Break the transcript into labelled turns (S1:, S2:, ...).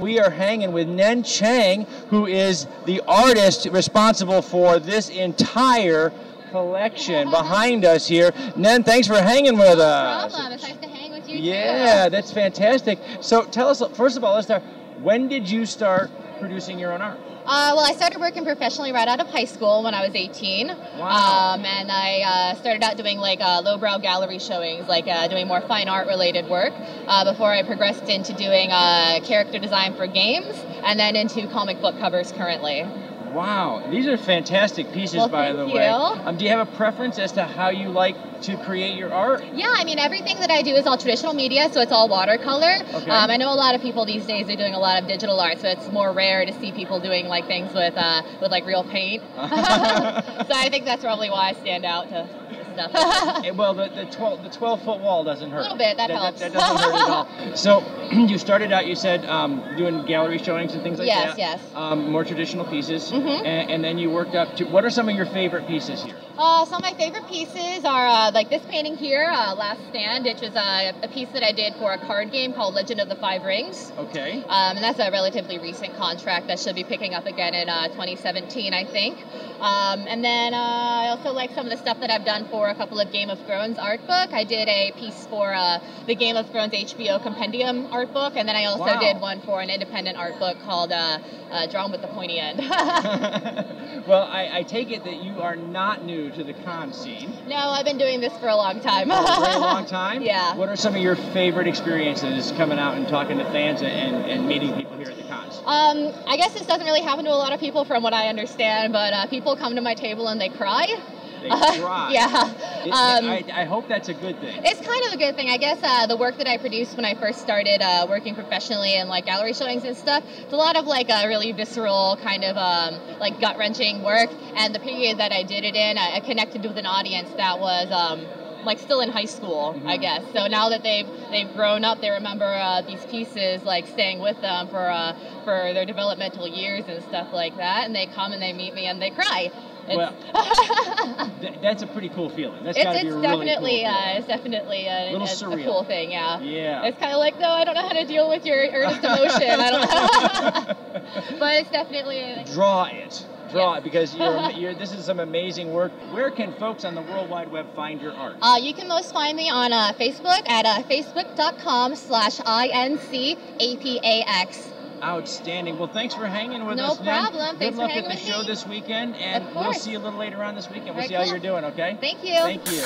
S1: We are hanging with Nen Chang, who is the artist responsible for this entire collection behind us here. Nen, thanks for hanging with us.
S2: No problem. It's nice to hang with you too.
S1: Yeah, that's fantastic. So tell us, first of all, let's start. When did you start producing your own art?
S2: Well, I started working professionally right out of high school when I was 18.
S1: Wow.
S2: And I started out doing like lowbrow gallery showings, like doing more fine art related work before I progressed into doing character design for games and then into comic book covers currently.
S1: Wow, these are fantastic pieces, by the way. Do you have a preference as to how you like to create your art?
S2: Yeah, I mean, everything that I do is all traditional media, so it's all watercolor.
S1: Okay.
S2: I know a lot of people these days are doing a lot of digital art, so it's more rare to see people doing like things with like real paint. So I think that's probably why I stand out to stuff.
S1: Well, the 12-foot wall doesn't hurt.
S2: A little bit, that helps.
S1: That doesn't hurt at all. So you started out, you said, doing gallery showings and things like that.
S2: Yes.
S1: More traditional pieces.
S2: Mm-hmm.
S1: And then you worked up to, what are some of your favorite pieces here?
S2: Some of my favorite pieces are like this painting here, Last Stand, which is a piece that I did for a card game called Legend of the Five Rings.
S1: Okay.
S2: And that's a relatively recent contract that should be picking up again in 2017, I think. And then I also like some of the stuff that I've done for a couple of Game of Thrones art book. I did a piece for the Game of Thrones HBO Compendium art book, and then I also did one for an independent art book called Drawn with the Pointy End.
S1: Well, I take it that you are not new to the con scene.
S2: No, I've been doing this for a long time.
S1: A very long time?
S2: Yeah.
S1: What are some of your favorite experiences coming out and talking to fans and meeting people here at the cons?
S2: I guess this doesn't really happen to a lot of people from what I understand, but people come to my table and they cry.
S1: They cry.
S2: Yeah.
S1: I hope that's a good thing.
S2: It's kind of a good thing. I guess the work that I produced when I first started working professionally in like gallery showings and stuff, it's a lot of like really visceral kind of like gut-wrenching work. And the period that I did it in, I connected with an audience that was like still in high school, I guess. So now that they've grown up, they remember these pieces like staying with them for their developmental years and stuff like that. And they come and they meet me and they cry.
S1: Well, that's a pretty cool feeling. That's got to be a really cool feeling.
S2: It's definitely a
S1: surreal.
S2: A cool thing, yeah.
S1: Yeah.
S2: It's kind of like, no, I don't know how to deal with your earnest emotion. I don't know. But it's definitely
S1: draw it, because this is some amazing work. Where can folks on the World Wide Web find your art?
S2: You can most find me on Facebook at facebook.com/INCAPAX.
S1: Outstanding. Well, thanks for hanging with us.
S2: No problem.
S1: Good luck at the
S2: with
S1: show
S2: me.
S1: this weekend, and we'll see you a little later on this weekend. We'll see how you're doing, okay?
S2: Thank you.
S1: Thank you.